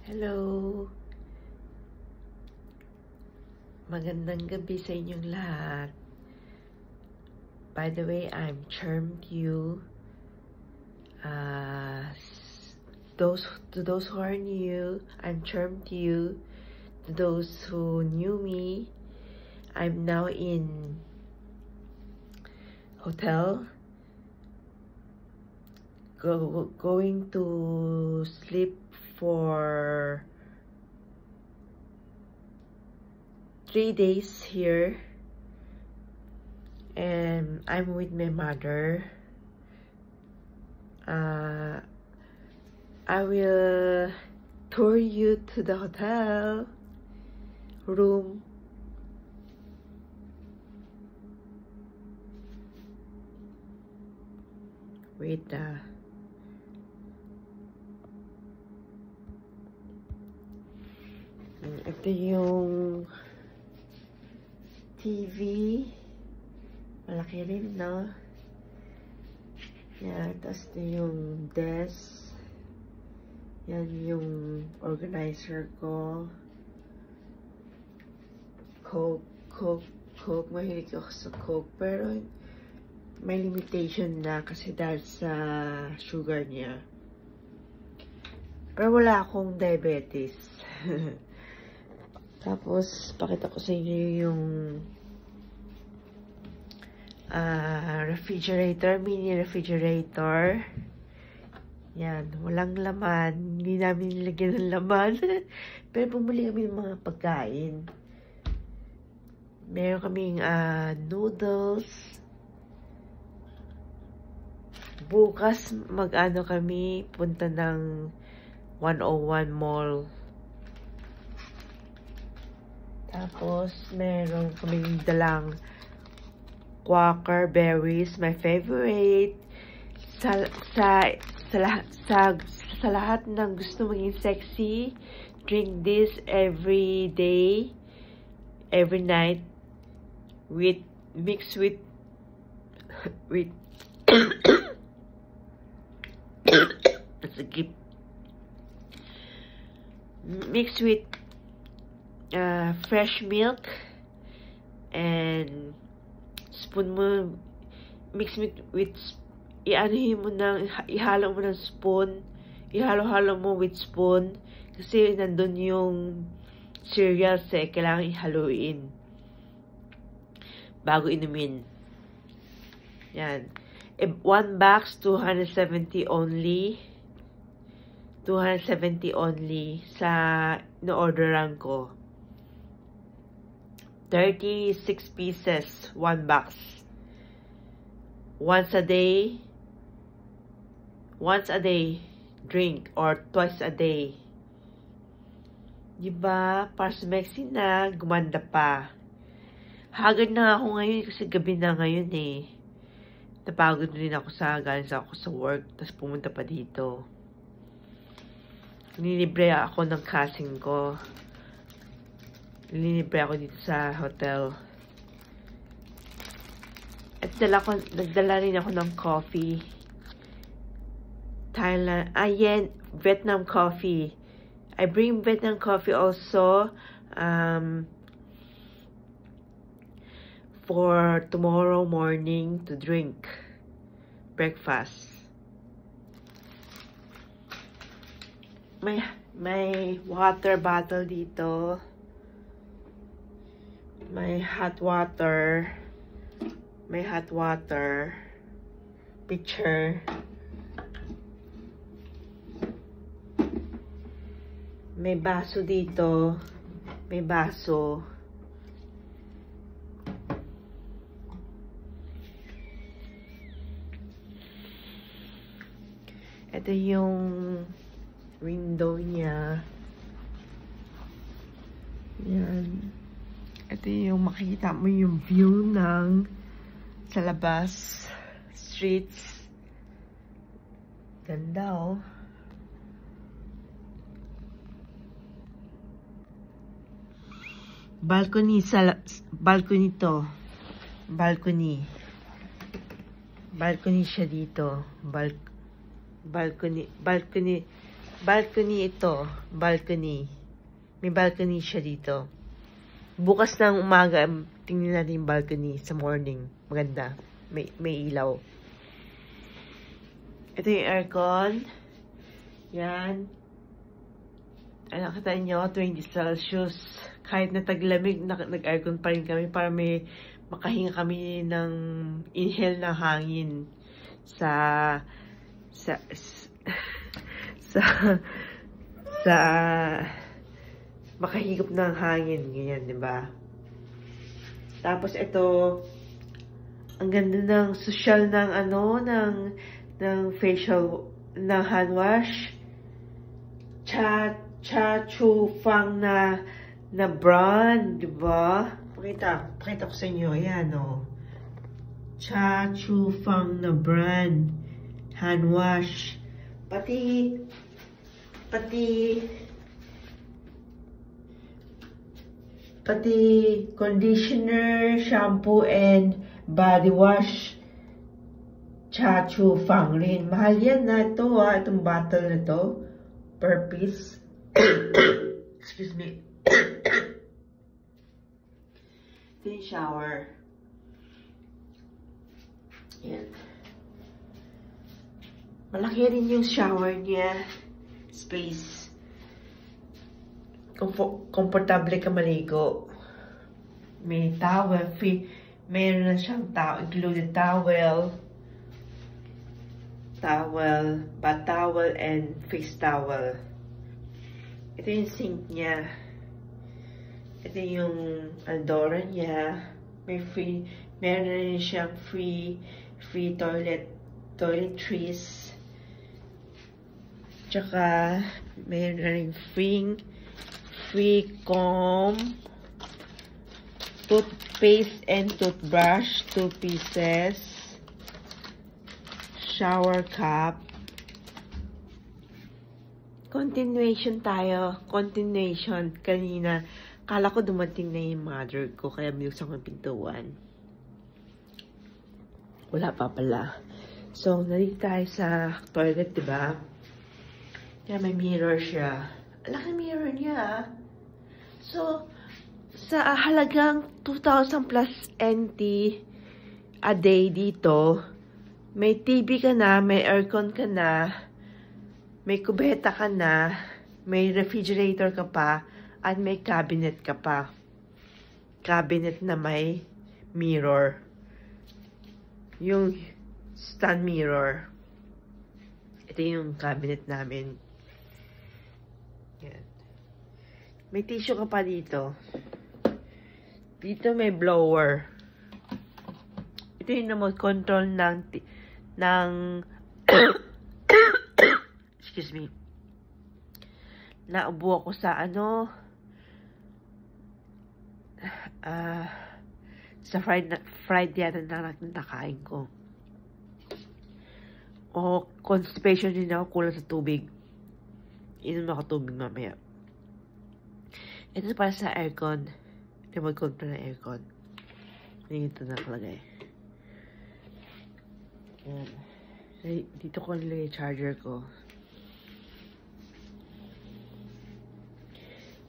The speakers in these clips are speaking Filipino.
Hello! Magandang gabi sa inyong lahat. By the way, I'm Charmed You. To those who are new, I'm Charmed You. To those who knew me, I'm now in hotel. Going to sleep for 3 days here, and I'm with my mother. I will tour you to the hotel room. Wait, ito yung TV. Malaki rin, no? Yan, tapos ito yung desk. Yan yung organizer ko. Coke. Mahilig ako sa Coke. Pero may limitation na kasi dahil sa sugar niya. Pero wala akong diabetes. Tapos, pakita ko sa inyo yung refrigerator, mini refrigerator. Yan, walang laman. Hindi namin nilagyan ng laman. Pero bumili kami ng mga pagkain. Meron kaming noodles. Bukas, mag-ano kami, punta ng 101 Mall. Tapos, meron kaming dalang Quaker berries, my favorite. Sa lahat ng gusto maging sexy, drink this every day, every night, mixed with that's a gift. Mixed with fresh milk and spoon mo, mix with ihalo mo ng spoon, ihalo-halo mo with spoon kasi nandun yung cereals kailangan ihaluin bago inumin. Yan. 1 box, 270 only. 270 only sa ino-orderan ko. 36 pieces, 1 box. Once a day, drink, or twice a day. Diba? Parsmexi na, gumanda pa. Hagad na ako ngayon kasi gabi na ngayon eh. Napagod rin ako galing ako sa work, tapos pumunta pa dito. Nilibre ako ng casing ko. Nilibre ako dito sa hotel. At nagdala rin ako ng coffee. Vietnam coffee. I bring Vietnam coffee also for tomorrow morning to drink breakfast. May water bottle dito. May hot water. May hot water pitcher. May baso dito. May baso. Ito yung window niya. Yan. Ito yung makikita mo yung view ng sa labas. Streets. Ganda oh. Balcony to. balcony. Balcony siya dito. Balcony ito. Balcony. May balcony siya dito. Bukas ng umaga, tingnan natin yung balcony sa morning. Maganda. May ilaw. Ito yung aircon. Yan. Ano, kita nyo, 20 Celsius. Kahit na taglamig, nag-aircon pa rin kami para may makahinga kami ng inhale na hangin sa makahigop ng hangin, ganyan, di ba? Tapos ito, ang ganda ng social ng ng facial, ng hand wash. Cha Chu Fang na brand, di ba? Pakita ko sa inyo, ayan o. Cha Chu Fang na brand hand wash. Pati conditioner, shampoo, and body wash. Cha Chu Fang rin. Mahal yan na ito itong bottle na to. Per piece. Excuse me. Ito yung shower. Yan. Malaki rin yung shower niya. Space. Komportable ka maligo. May towel. Mayroon na siyang included towel. Bath towel, and face towel. Ito yung sink niya. Ito yung Andorra niya. Meron na rin siyang free toiletries. Tsaka, meron na rin free comb, toothpaste and toothbrush, 2 pieces. Shower cap. Continuation tayo. Continuation. Kanina, kala ko dumating na yung mother ko, kaya binuksan ko yung pintuan. Wala pa pala. So, nandito tayo sa toilet, diba? Kaya may mirror siya. Laki mirror niya. So, sa halagang 2,000 plus NT a day dito, may TV ka na, may aircon ka na, may kubeta ka na, may refrigerator ka pa, at may cabinet ka pa. Cabinet na may mirror. Yung stand mirror. Ito yung cabinet namin. Yan. May tissue ka pa dito. Dito may blower. Ito yung remote control ng excuse me. Naubo ako sa sa fried yata na nakain ko. O constipation din ako, kulang sa tubig. Inom ako tubig mamaya. Ito para sa aircon. Remote control ng aircon. Dito nakalagay. Yan. Dito ko nilagay yung charger ko.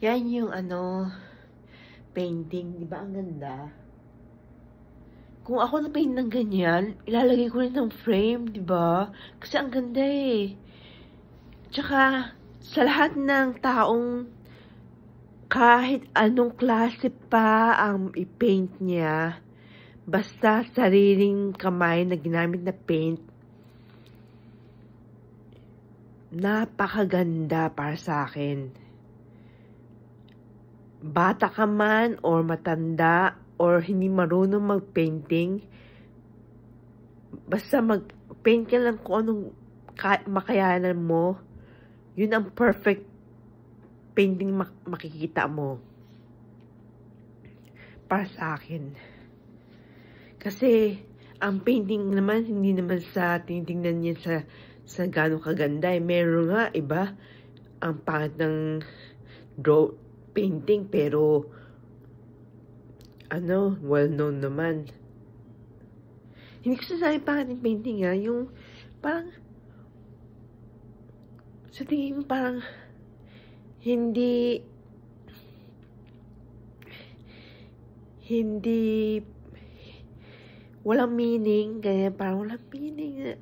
Yan yung painting. Diba ang ganda? Kung ako na-paint ng ganyan, ilalagay ko rin ng frame, diba? Kasi ang ganda eh. Tsaka, sa lahat ng taong kahit anong klase pa ang i-paint niya, basta sariling kamay na ginamit na paint, napakaganda para sa akin. Bata ka man or matanda or hindi marunong mag-painting, basta mag-paint ka lang kung anong makayanan mo, yun ang perfect painting makikita mo. Para sa akin. Kasi, ang painting naman, hindi naman sa tinitingnan niya sa gano'ng kaganda. Meron nga, iba, ang pangit ng painting, pero, well-known naman. hindi ko sasabi pangit yung painting ha, yung parang, sa tingin ko parang, hindi, walang meaning, ganyan, parang walang meaning,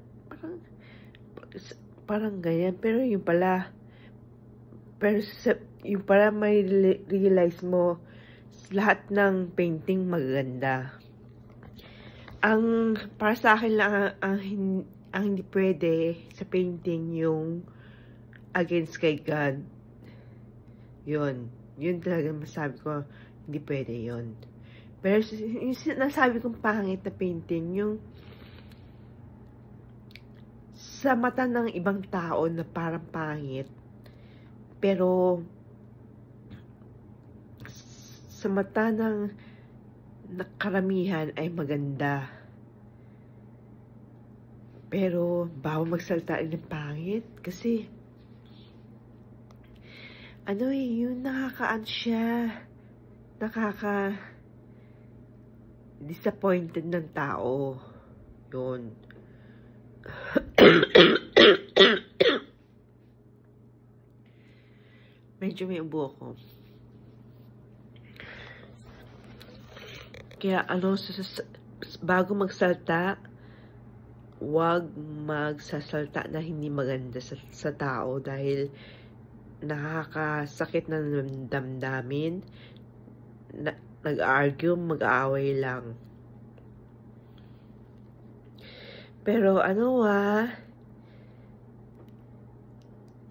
parang ganyan, pero yung pala, may realize mo, lahat ng painting maganda. Para sa akin lang, ang hindi pwede sa painting yung against kay God. Yun talaga masabi ko, hindi pwede yun. Pero yung nasabi kong pangit na painting, yung sa mata ng ibang tao na parang pangit, pero sa mata ng karamihan ay maganda. Pero bawal magsalita ng pangit kasi yung disappointed ng tao. Yun. Medyo may ubo ako. Kaya bago magsalta, huwag magsasalta na hindi maganda sa tao dahil nakakasakit ng damdamin. Nag-argue, mag-aaway lang. Pero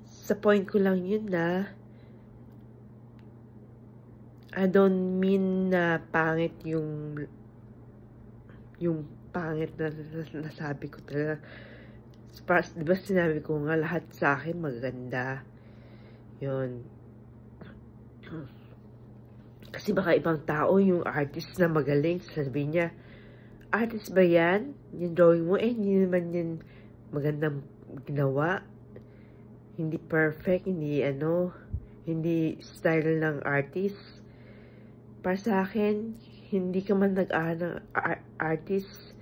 sa point ko lang yun na I don't mean na pangit yung pangit na nasabi ko talaga. Diba sinabi ko nga lahat sa akin maganda. Yun. Kasi baka ibang tao, yung artist na magaling, sasabihin niya, artist ba yan? Yung drawing mo, hindi naman yan magandang ginawa. Hindi perfect, hindi style ng artist. Para sa akin, hindi ka man nag-aaral ng artist,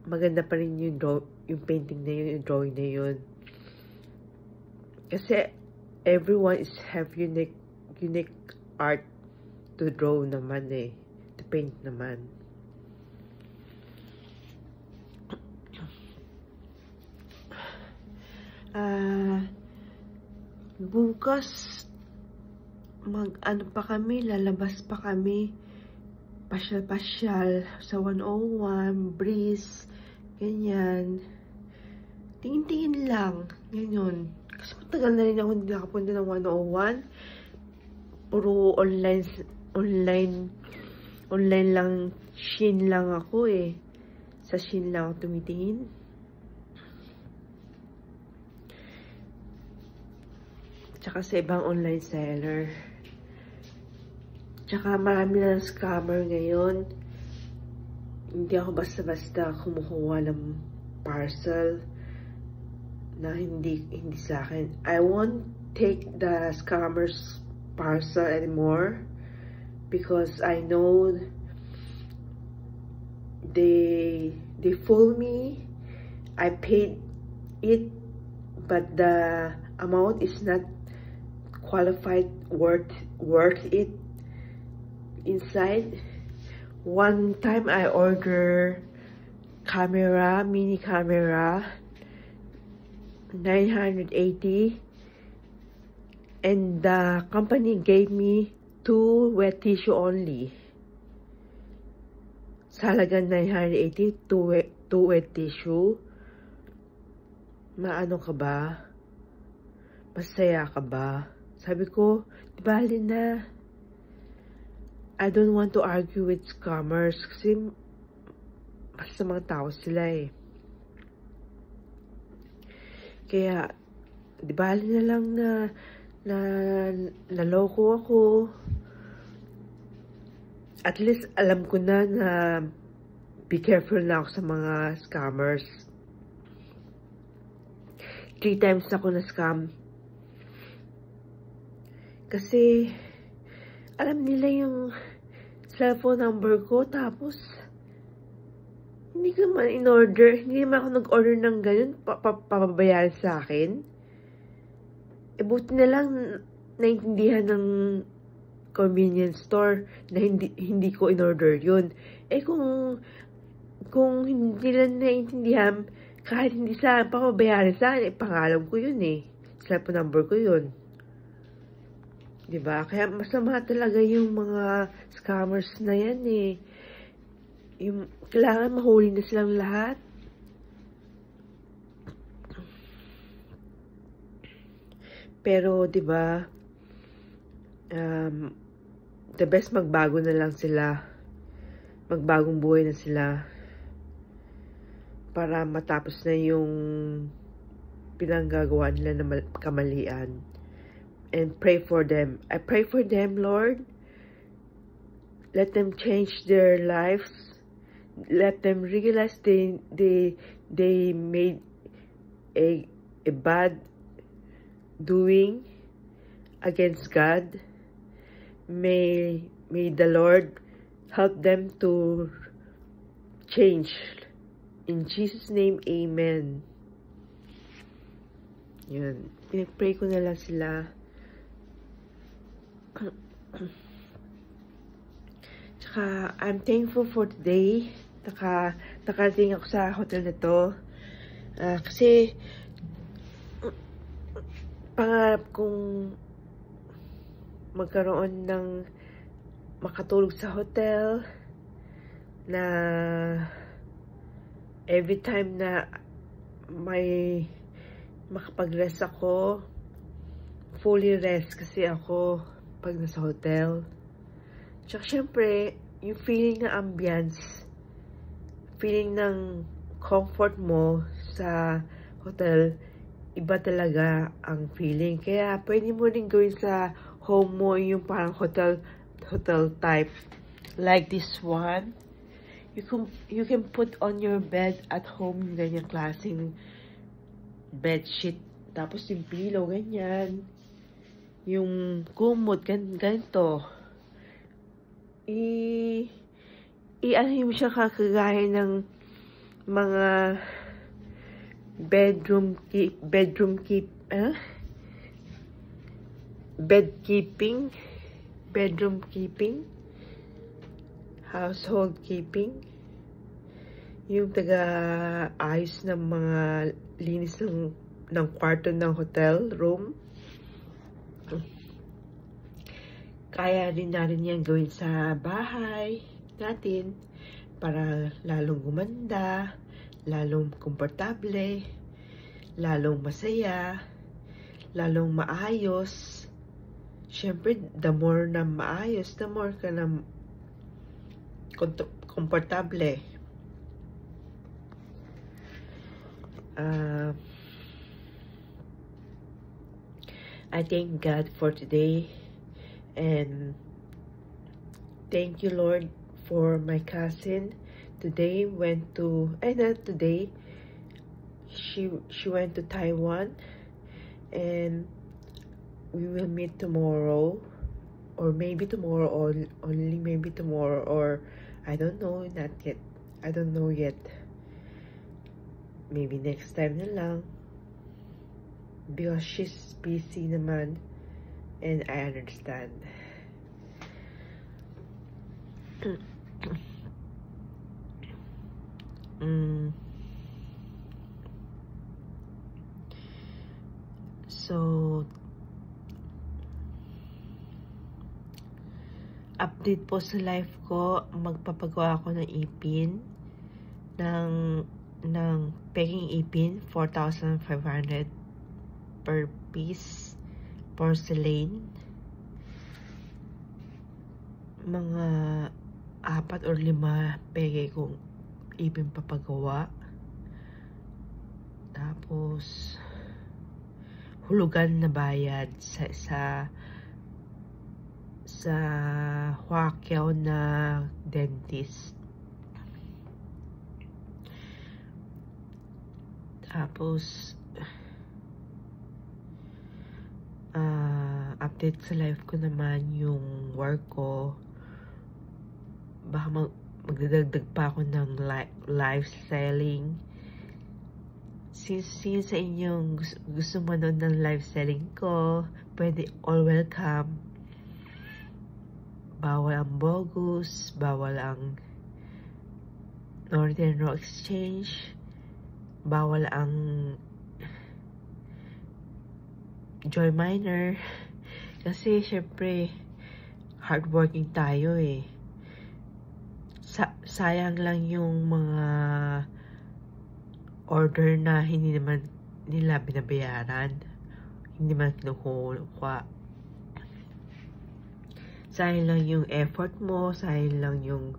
maganda pa rin yung painting na yun, yung drawing na yun. Kasi everyone have unique art to draw naman to paint naman. Bukas lalabas pa kami, pasyal sa 101, breeze, ganyan. Tingin-tingin lang, ganyan. Kasi matagal na rin ako hindi nakapunta ng 101. Puro online lang, Shein lang ako Sa Shein lang ako tumitingin. Tsaka sa ibang online seller. Tsaka marami na scammer ngayon. Hindi ako basta-basta kumukuha ng parcel na hindi sa akin. I won't take the scammer's parcel anymore because I know they fool me. I paid it, but the amount is not qualified worth it inside. One time I order mini camera, 980, and the company gave me 2 wet tissue only. Sa halagang 980, 2 wet tissue. Maano ka ba? Masaya ka ba? Sabi ko, di bali na. I don't want to argue with scammers kasi masamang tao sila Kaya, di bali na lang na naloko ako. At least alam ko na be careful na ako sa mga scammers. 3 times ako na scam. Kasi, alam nila yung cellphone number ko, tapos, Hindi ko man in-order. Hindi naman ako nag-order ng ganun. Papabayaan sa akin. E buti na lang naintindihan ng convenience store na hindi ko in-order yun. Eh kung hindi lang naintindihan, kahit hindi sa papabayaan sa akin, pangalan ko yun eh. Cellphone number ko yun. Diba? Kaya masama talaga yung mga scammers na yan eh. Yung, kailangan mahuli na silang lahat. Pero, diba, the best magbago na lang sila. Magbagong buhay na sila. Para matapos na yung pinanggagawa nila na kamalian. And pray for them. I pray for them, Lord. Let them change their lives. Let them realize they made a bad doing against God. May the Lord help them to change. In Jesus' name, Amen. Yun. Pinag-pray ko na lang sila. Tsaka, I'm thankful for today. Nakarating ako sa hotel na to. Kasi, pangarap kong magkaroon ng makatulog sa hotel na every time na may makapag-rest ako, fully rest kasi ako pag nasa hotel. Tsaka syempre, yung feeling ng ambience, feeling ng comfort mo sa hotel, iba talaga ang feeling. Kaya pwede mo rin gawin sa home mo yung parang hotel type. Like this one. You can put on your bed at home yung ganyang klaseng bedsheet. Tapos yung pillow, ganyan. Yung kumot, ganito. Ano mo siya kakagaya ng mga bedroom keeping, household keeping, yung taga-ayos ng mga linis ng kwarto ng hotel room. Kaya rin natin yan gawin sa bahay natin para lalong gumanda, lalong komportable, lalong masaya, lalong maayos. Siyempre, the more na maayos, the more ka na komportable. I thank God for today. And thank you, Lord, for my cousin. Today went to, not today, she went to Taiwan, and we will meet tomorrow, or maybe tomorrow, or only maybe tomorrow, or I don't know, not yet. I don't know yet. Maybe next time na lang, because she's busy naman. And I understand. So, update po sa life ko, magpapagawa ako ng ipin, ng peking ipin, 4,500 per piece. Porcelain, mga 4 or 5 peke kong ipin papagawa. Tapos hulugan na bayad sa Huaqiao na dentist. Tapos update sa life ko naman, yung work ko, magdadagdag pa ako ng live selling. Since sa inyong gusto manood ng live selling ko, pwede, all welcome. Bawal ang bogus, bawal ang Northern Rock Exchange, bawal ang Joy Miner. Kasi syempre, hardworking tayo eh. Sayang lang yung mga order na hindi naman nila binabayaran, hindi man kinukuha. Sayang lang yung effort mo, sayang lang yung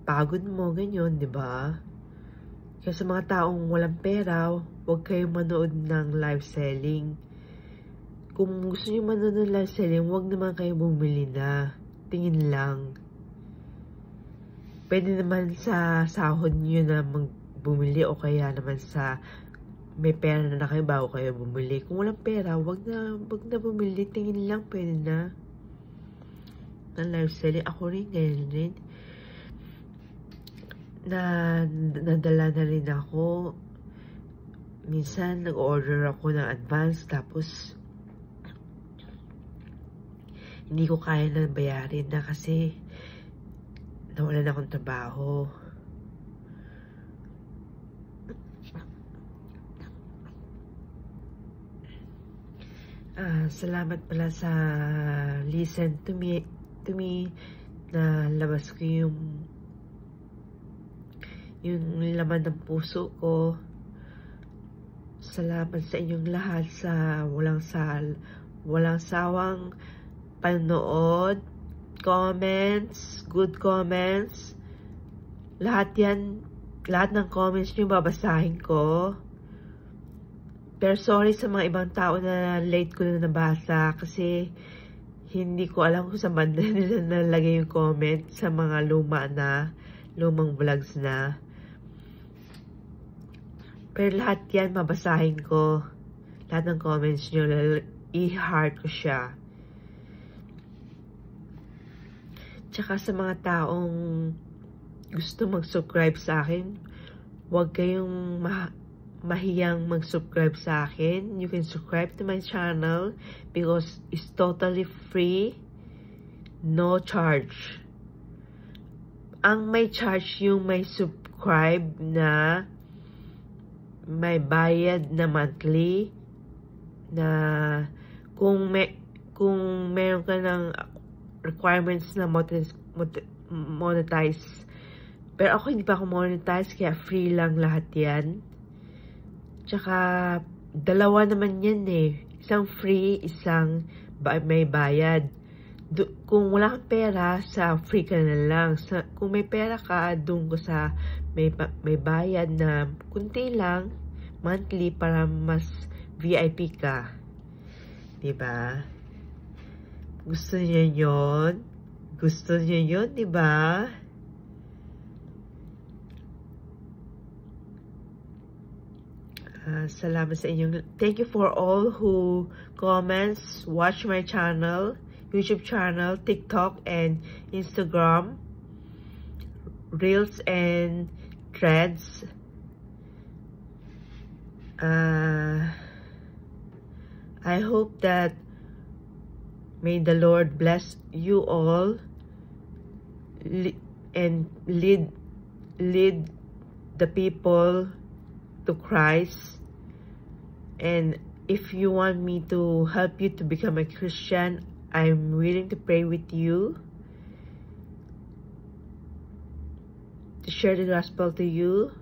pagod mo, ganyan, di ba? Kaya sa mga taong walang pera, huwag kayong manood ng live selling. Kung gusto niyo manood ng live selling, huwag naman kayo bumili na. Tingin lang. Pwede naman sa sahod niyo na bumili o kaya naman sa may pera na kayo bago kayo bumili. Kung walang pera, wag na bumili. Tingin lang, pwede na. Ng live selling. Ako rin, ganyan rin. Nadala na rin ako. Minsan, nag-order ako ng advance, tapos hindi ko kaya na bayarin na kasi nawalan akong trabaho. Salamat pala sa listen to me na labas ko yung laman ng puso ko. Salamat sa inyong lahat sa walang sawang panonood, comments, good comments. Lahat ng comments nyo babasahin ko. Pero sorry sa mga ibang tao na late ko na nabasa kasi hindi ko alam kung saan banda nila nalagay yung comment sa mga lumang vlogs na. Pero lahat yan babasahin ko. Lahat ng comments nyo, i-heart ko siya. Tsaka sa mga taong gusto mag-subscribe sa akin, huwag kayong mahiyang mag-subscribe sa akin. You can subscribe to my channel because it's totally free, no charge. Ang may charge yung may subscribe na may bayad na monthly, na kung meron ka ng requirements na monetize. Pero ako hindi pa ako monetize, kaya free lang lahat yan. Tsaka, dalawa naman yan eh. Isang free, isang may bayad. Kung wala kang pera, sa free ka na lang. Kung may pera ka, doon ko sa may bayad na kunti lang, monthly, para mas VIP ka. Diba? Gusto niyo yun? Gusto niyo yun, diba? Salamat sa inyong. Thank you for all who comments, watch my channel, YouTube channel, TikTok, and Instagram, Reels and Threads. I hope that may the Lord bless you all and lead the people to Christ. And if you want me to help you to become a Christian, I'm willing to pray with you, to share the gospel to you.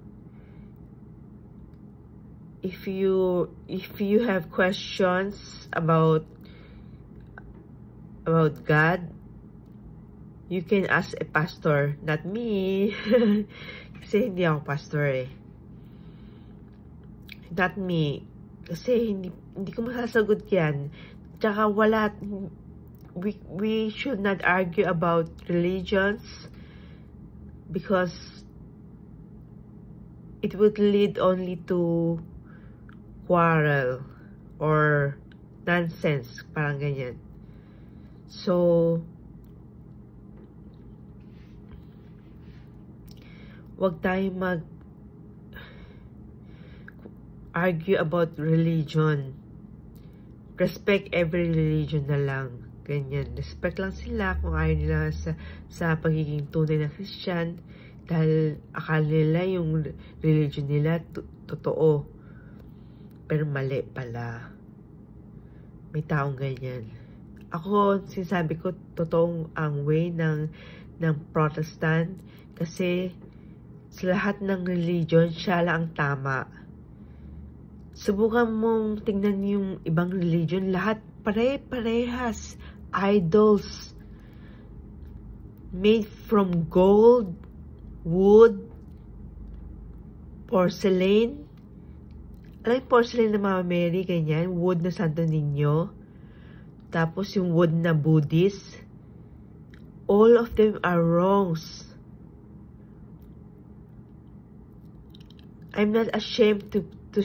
If you have questions about God, you can ask a pastor, not me. Kasi hindi ako pastor eh. Not me. Kasi hindi ko masasagot yan. Tsaka we should not argue about religions because it would lead only to quarrel or nonsense, parang ganyan. So Huwag tayo argue about religion. Respect every religion na lang. Ganyan. Respect lang sila kung ayaw nila sa pagiging tunay na Christian dahil akala nila yung religion nila totoo. Pero mali pala. May taong ganyan. Ako, sinasabi ko, totoong ang way ng Protestant kasi sa lahat ng religion, siya lang ang tama. Subukan mong tingnan yung ibang religion, lahat pare-parehas. Idols made from gold, wood, porcelain. Alam yung porcelain na Mama Mary, ganyan, wood na Santo Niño. Tapos yung wood na Buddhist. All of them are wrongs. I'm not ashamed to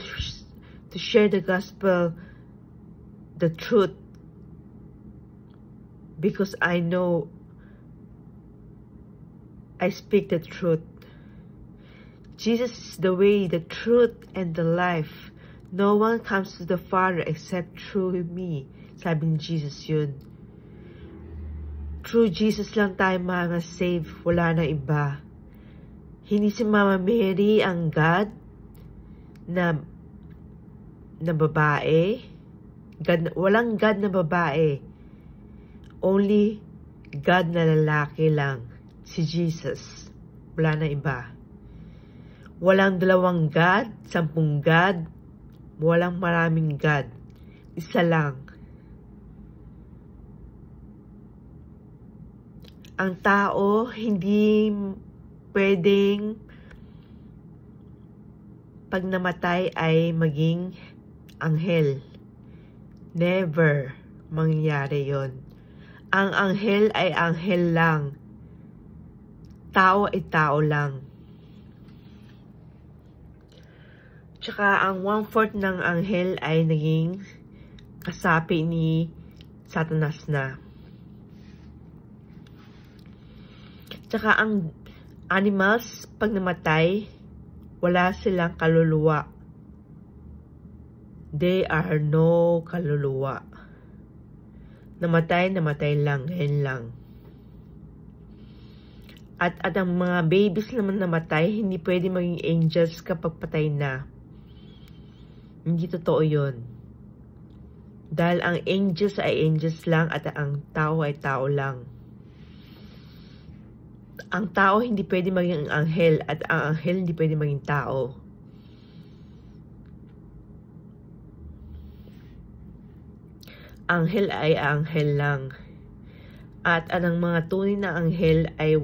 share the gospel, the truth, because I know I speak the truth. Jesus is the way, the truth, and the life. No one comes to the Father except through me. Sabi ni Jesus yun. Through Jesus lang tayo ma-save. Wala na iba. Hindi si Mama Mary ang God na babae. Walang God na babae. Only God na lalaki lang. Si Jesus. Wala na iba. Walang dalawang God, 10 God. Walang maraming God. Isa lang. Ang tao hindi pwedeng pag namatay ay maging anghel. Never mangyayari yon. Ang anghel ay anghel lang. Tao ay tao lang. Tsaka ang 1/4 ng anghel ay naging kasapi ni Satanas na. Tsaka ang animals, pag namatay, wala silang kaluluwa. They are no kaluluwa. Namatay lang, ngayon lang. At ang mga babies naman namatay, hindi pwede maging angels kapag patay na. Hindi totoo yun. Dahil ang angels ay angels lang at ang tao ay tao lang. Ang tao hindi pwede maging anghel at ang anghel hindi pwede maging tao. Anghel ay anghel lang. At ang mga tunay na anghel ay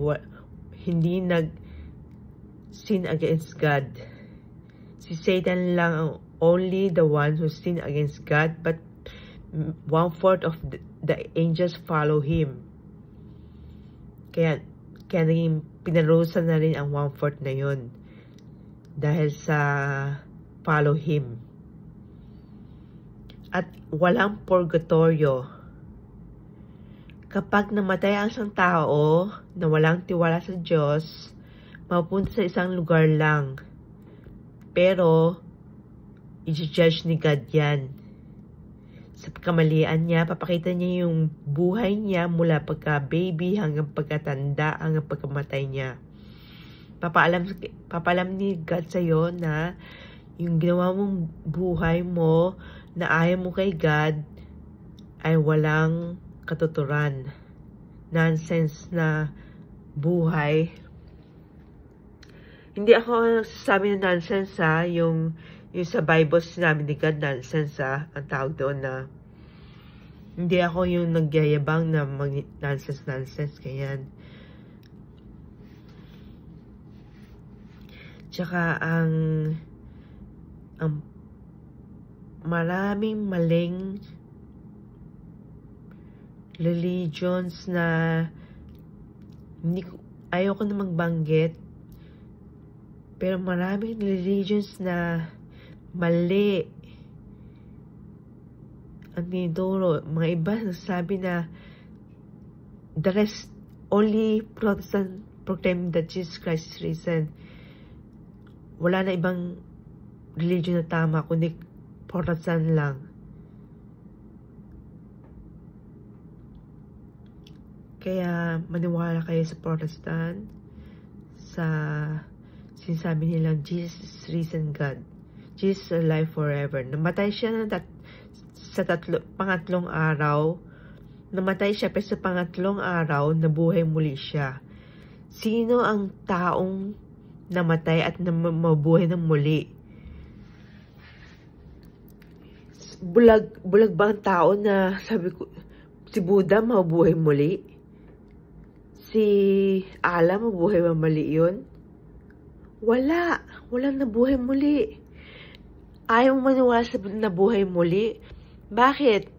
hindi sin against God. Si Satan lang ang only the one who sin against God, but 1/4 of the angels follow him. Kaya naging pinarusa na rin ang 1/4 na yun dahil sa follow him. At walang purgatorio. Kapag namatay ang isang tao na walang tiwala sa Diyos, mapupunta sa isang lugar lang. Pero, i-judge ni God yan. Sa kamalian niya, papakita niya yung buhay niya mula pagka-baby hanggang pagkatanda, hanggang pagkamatay niya. Papalam ni God sa'yo na yung ginawa mong buhay mo na ayaw mo kay God ay walang katuturan. Nonsense na buhay. Hindi ako sabi na nonsense yung sa Bible sinabi ni God, nonsense ang tawag doon na hindi ako yung nagyayabang na nonsense, ganyan. Tsaka ang maraming maling religions na ayoko na magbanggit, pero maraming religions na mali ang tinuturo. Mga iba nagsasabi na the rest, only Protestant proclaim that Jesus Christ is risen. wala na ibang religion na tama, kundi Protestant lang. Kaya maniwala kayo sa Protestant, sa sinasabi nilang Jesus is risen God. Jesus is alive forever. Namatay siya sa pangatlong araw. Namatay siya pero sa pangatlong araw, nabuhay muli siya. Sino ang taong namatay at mabuhay ng muli? Bulag ba ang tao na sabi ko, si Buddha mabuhay muli? Si Allah mabuhay ba muli yun? Walang nabuhay muli. Ayaw mo maniwala sa nabuhay muli? Bakit?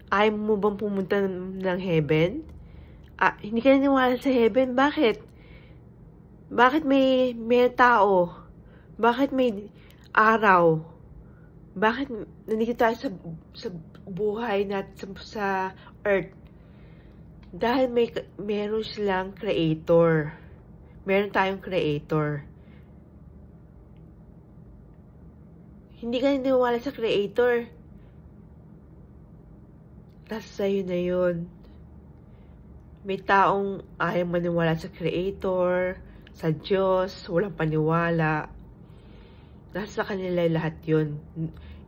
Ayaw mo bang pumunta ng heaven? Hindi ka naniwala sa heaven? Bakit? Bakit may tao? Bakit may araw? Bakit nandito tayo sa buhay natin sa earth? Dahil meron silang creator. Meron tayong creator. Hindi ka naniwala sa creator. Nasa sa'yo na yun. May taong ayaw maniwala sa creator, sa Diyos, walang paniwala. Nasa kanila lahat yun.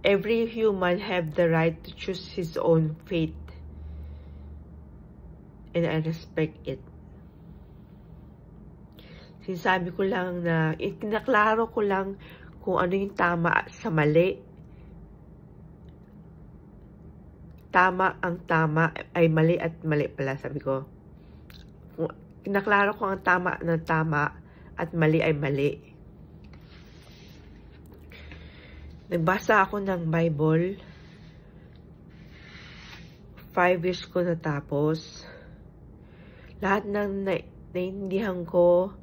Every human have the right to choose his own fate. And I respect it. Sinasabi ko lang na, kinaklaro ko lang kung ano yung tama sa mali. Ang tama ay mali at mali pala, sabi ko. Kinaklaro ko ang tama na tama at mali ay mali. Nagbasa ako ng Bible. 5 years ko natapos. Lahat ng naiintindihan ko,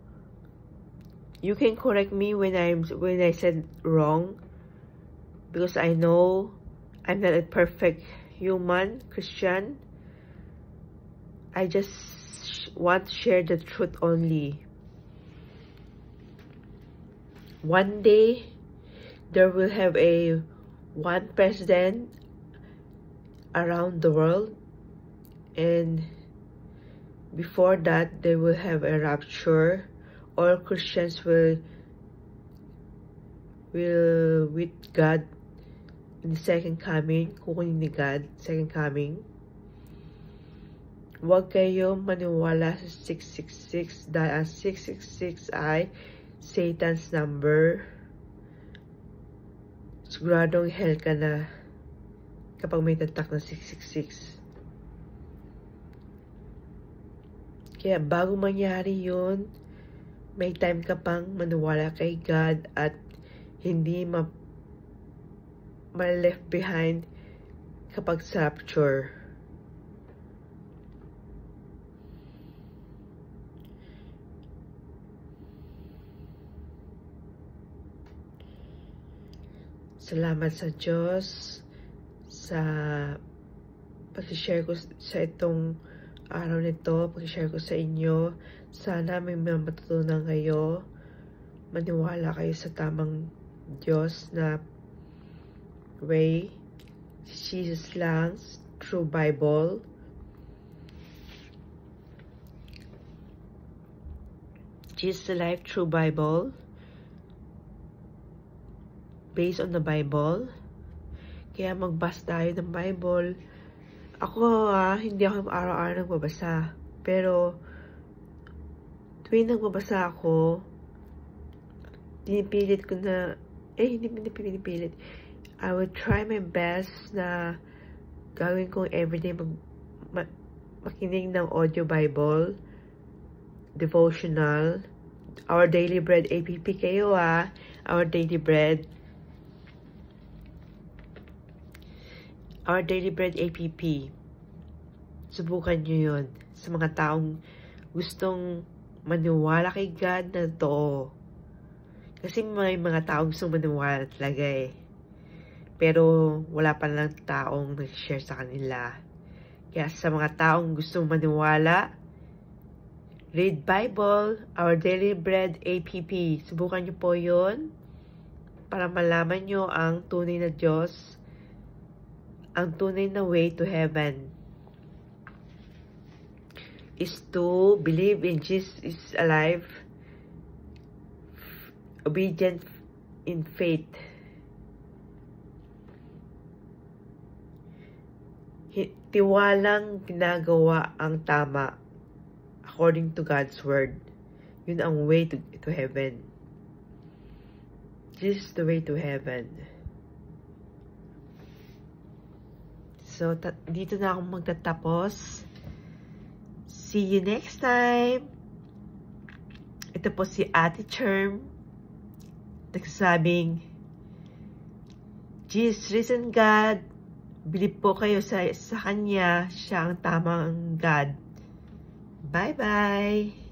you can correct me when I said wrong, because I know I'm not a perfect human Christian. I just want to share the truth only. One day, there will have one president around the world, and before that, they will have a rapture. All Christians will with God in the second coming, kukunin ni God, second coming. Huwag kayo maniwala sa 666 dahil ang 666 ay Satan's number. Siguradong hell ka na kapag may tatak na 666. Kaya bago mangyari yun, may time ka pang maniwala kay God at hindi ma-left behind kapag sa rapture. Salamat sa Diyos sa pag-share ko sa itong araw nito, pag-share ko sa inyo. Sana may matutunan kayo. Maniwala kayo sa tamang Diyos na way. Jesus lang, true Bible. Jesus Alive, true Bible. Based on the Bible. Kaya magbasa tayo ng Bible. Ako hindi ako araw-araw nagbabasa. Pero, tuwing nagbabasa ako, pinipilit ko na, hindi pinipilit. I will try my best na gawin kong everyday makinig ng audio Bible, devotional, Our Daily Bread APP kayo Our Daily Bread. Our Daily Bread APP. Subukan nyo yun sa mga taong gustong maniwala kay God na totoo. Kasi may mga taong gustong maniwala talaga Pero wala pa lang taong nag-share sa kanila. Kaya sa mga taong gustong maniwala, Read Bible, Our Daily Bread APP. Subukan nyo po yun para malaman nyo ang tunay na Diyos, ang tunay na way to heaven is to believe in Jesus is alive, obedient in faith. Tiwalang ginagawa ang tama according to God's word. Yun ang way to heaven. This is the way to heaven. So, dito na ako magtatapos. See you next time. Ito po si Ate Cherm. Nagsasabing, Jesus risen God. Bilib po kayo sa Kanya. Siya ang tamang God. Bye-bye.